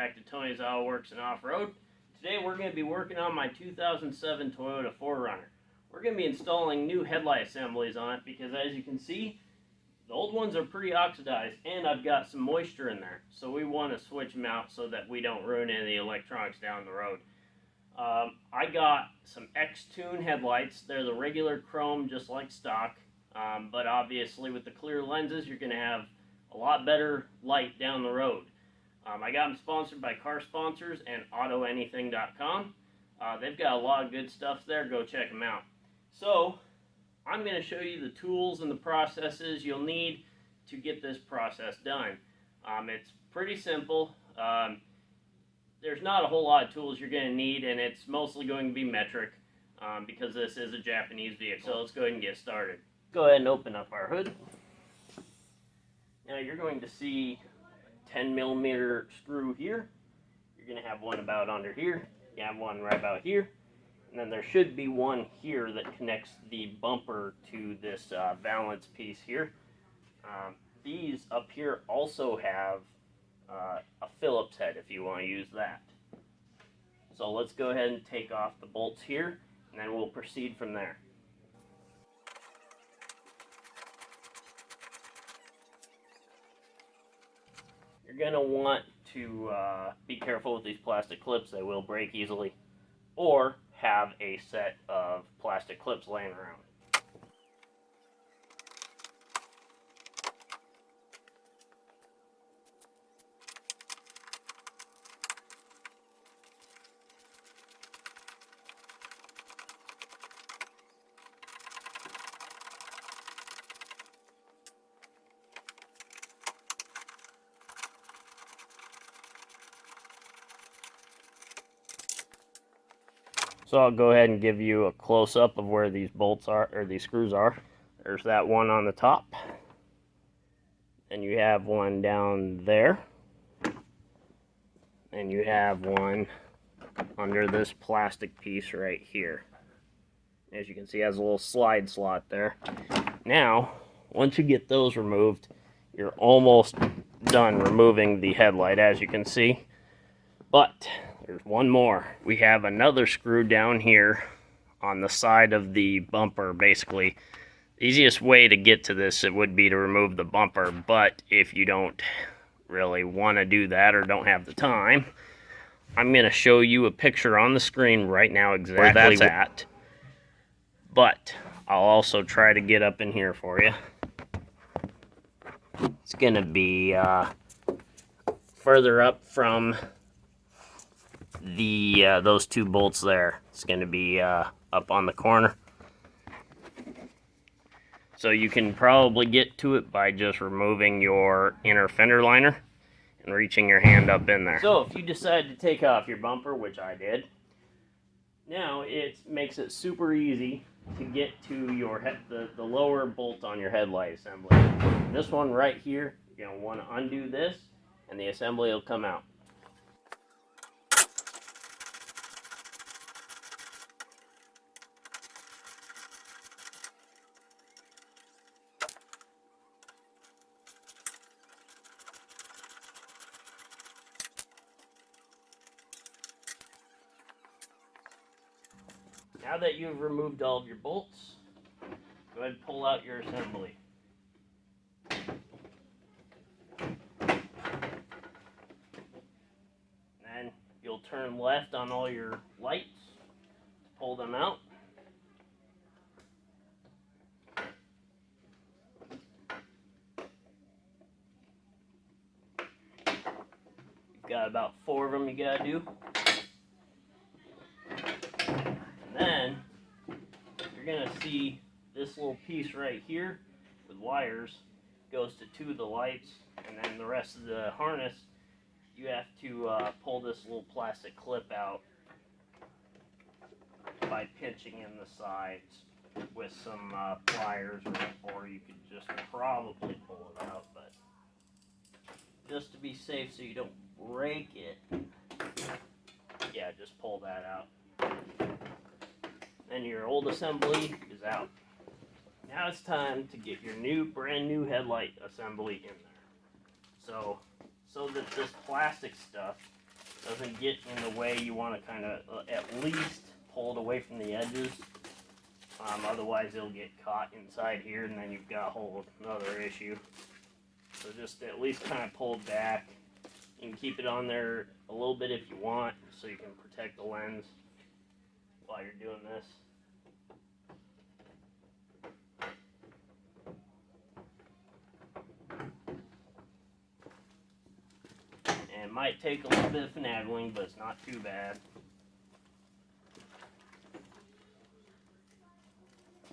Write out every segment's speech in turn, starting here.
back to Tony's Auto Works and Off-Road. Today we're going to be working on my 2007 Toyota 4Runner. We're going to be installing new headlight assemblies on it because, as you can see, the old ones are pretty oxidized and I've got some moisture in there. So we want to switch them out so that we don't ruin any of the electronics down the road. I got some Xtune headlights. They're the regular chrome, just like stock, but obviously with the clear lenses you're going to have a lot better light down the road. I got them sponsored by car sponsors and AutoAnything.com. They've got a lot of good stuff there. Go check them out. So I'm going to show you the tools and the processes you'll need to get this process done. It's pretty simple. There's not a whole lot of tools you're going to need, and it's mostly going to be metric because this is a Japanese vehicle. So let's go ahead and get started. Go ahead and open up our hood. Now you're going to see 10mm screw here. You're going to have one about under here. You have one right about here. And then there should be one here that connects the bumper to this valance piece here. These up here also have a Phillips head if you want to use that. So let's go ahead and take off the bolts here, and then we'll proceed from there. You're going to want to be careful with these plastic clips. They will break easily, or have a set of plastic clips laying around. So I'll go ahead and give you a close-up of where these bolts are, or these screws are. There's that one on the top. And you have one down there. And you have one under this plastic piece right here. As you can see, it has a little slide slot there. Now, once you get those removed, you're almost done removing the headlight, as you can see. But there's one more. We have another screw down here on the side of the bumper. Basically, the easiest way to get to this, it would be to remove the bumper, but if you don't really want to do that or don't have the time, I'm going to show you a picture on the screen right now exactly where that's at. But I'll also try to get up in here for you. It's going to be further up from the those two bolts there. It's going to be up on the corner. So you can probably get to it by just removing your inner fender liner and reaching your hand up in there. So if you decide to take off your bumper, which I did, now it makes it super easy to get to your the lower bolt on your headlight assembly. This one right here, you're going to want to undo this and the assembly will come out. Now that you've removed all of your bolts, go ahead and pull out your assembly. Then you'll turn left on all your lights to pull them out. You've got about 4 of them you gotta do. Then you're going to see this little piece right here with wires goes to 2 of the lights, and then the rest of the harness you have to pull this little plastic clip out by pinching in the sides with some pliers, or you could just probably pull it out, but just to be safe so you don't break it, yeah, just pull that out. And your old assembly is out. Now it's time to get your brand new headlight assembly in there. So that this plastic stuff doesn't get in the way, you want to kind of at least pull it away from the edges. Otherwise it'll get caught inside here and then you've got a whole another issue. So just at least kind of pull it back. You can keep it on there a little bit if you want, so you can protect the lens while you're doing this. And it might take a little bit of finagling, but it's not too bad.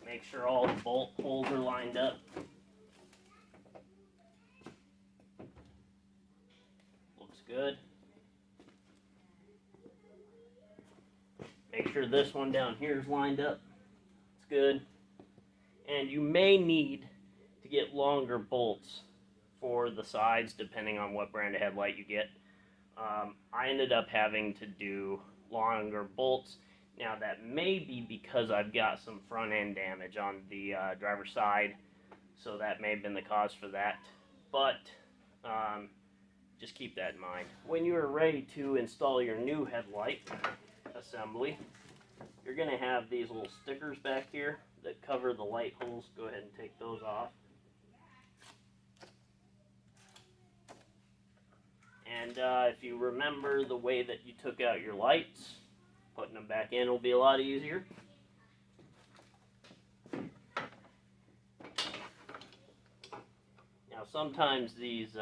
Make sure all the bolt holes are lined up. Looks good. Make sure this one down here is lined up. It's good. And you may need to get longer bolts for the sides depending on what brand of headlight you get. I ended up having to do longer bolts. Now that may be because I've got some front end damage on the driver's side, so that may have been the cause for that. But just keep that in mind. When you are ready to install your new headlight assembly, you're going to have these little stickers back here that cover the light holes. Go ahead and take those off. And if you remember the way that you took out your lights, putting them back in will be a lot easier. Now sometimes these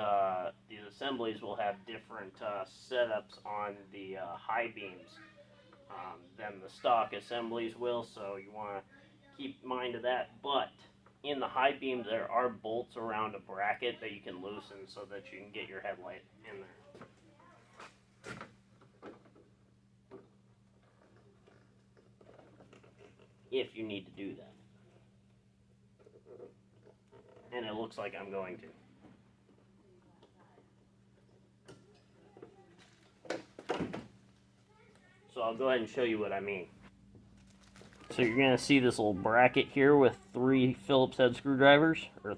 assemblies will have different setups on the high beams than the stock assemblies will, so you want to keep in mind of that. But in the high beam there are bolts around a bracket that you can loosen so that you can get your headlight in there. If you need to do that. And it looks like I'm going to. So I'll go ahead and show you what I mean. So you're going to see this little bracket here with 3 Phillips head screwdrivers, or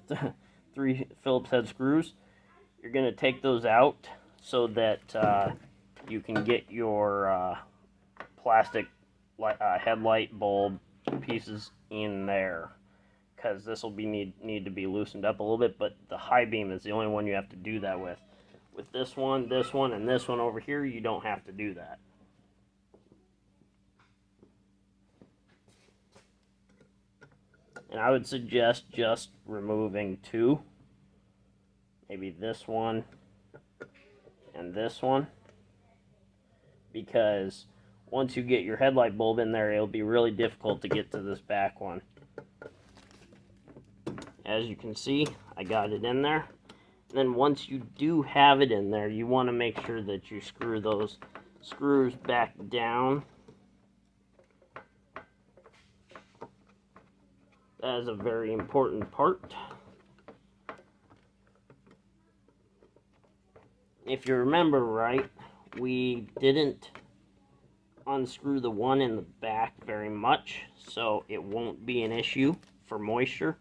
3 Phillips head screws. You're going to take those out so that you can get your plastic headlight bulb pieces in there, because this will be need to be loosened up a little bit, but the high beam is the only one you have to do that with. With this one, and this one over here, you don't have to do that. And I would suggest just removing 2, maybe this one and this one, because once you get your headlight bulb in there, it'll be really difficult to get to this back one. As you can see, I got it in there. And then once you do have it in there, you want to make sure that you screw those screws back down. That is a very important part. If you remember right, we didn't unscrew the one in the back very much, so it won't be an issue for moisture.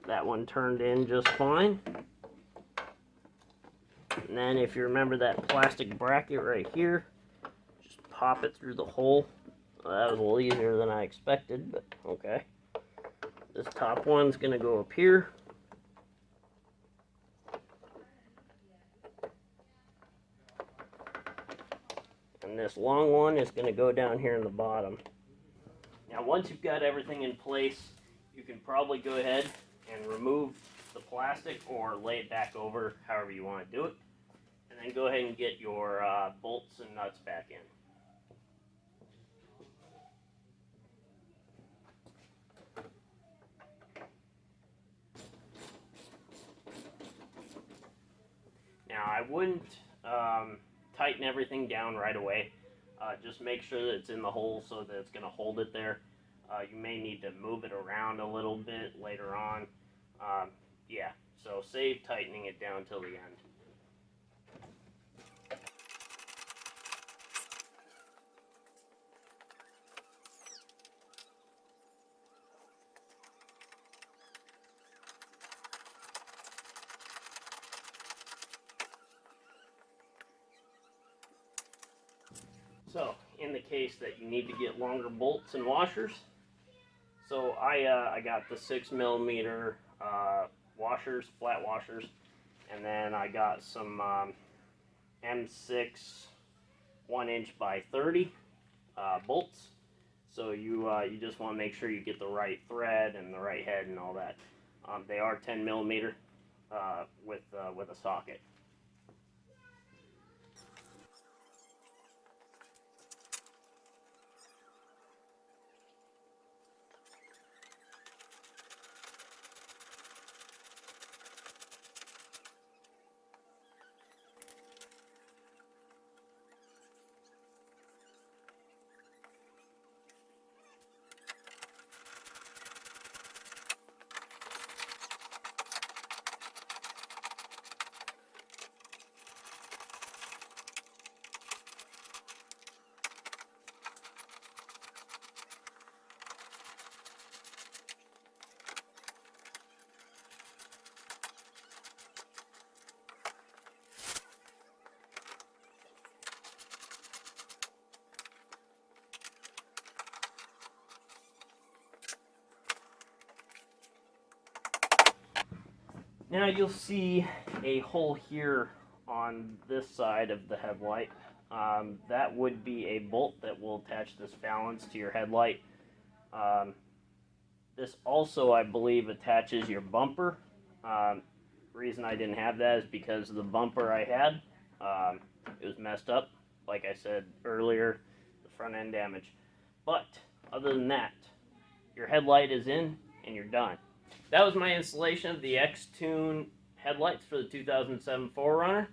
That one turned in just fine. And then if you remember that plastic bracket right here, just pop it through the hole. Well, that was a little easier than I expected, but okay. This top one's going to go up here. And this long one is going to go down here in the bottom. Now once you've got everything in place, you can probably go ahead and remove the plastic or lay it back over, however you want to do it. And then go ahead and get your bolts and nuts back in. Now I wouldn't tighten everything down right away. Just make sure that it's in the hole so that it's going to hold it there. You may need to move it around a little bit later on. Yeah, so save tightening it down till the end. case that you need to get longer bolts and washers. So I got the 6mm washers, flat washers, and then I got some M6 1" by 30 bolts. So you just want to make sure you get the right thread and the right head and all that. They are 10mm with a socket. Now you'll see a hole here on this side of the headlight. That would be a bolt that will attach this valance to your headlight. This also, I believe, attaches your bumper. Reason I didn't have that is because the bumper I had, it was messed up. Like I said earlier, the front end damage. But other than that, your headlight is in and you're done. That was my installation of the Xtune headlights for the 2007 4Runner.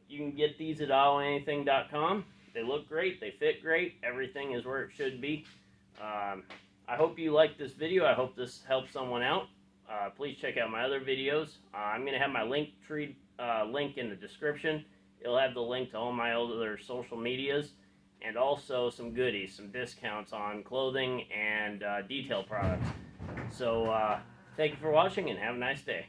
You can get these at AutoAnything.com. They look great, they fit great, everything is where it should be. I hope you liked this video. I hope this helps someone out. Please check out my other videos. I'm going to have my LinkTree link in the description. It'll have the link to all my other social medias and also some goodies, some discounts on clothing and detail products. So thank you for watching and have a nice day.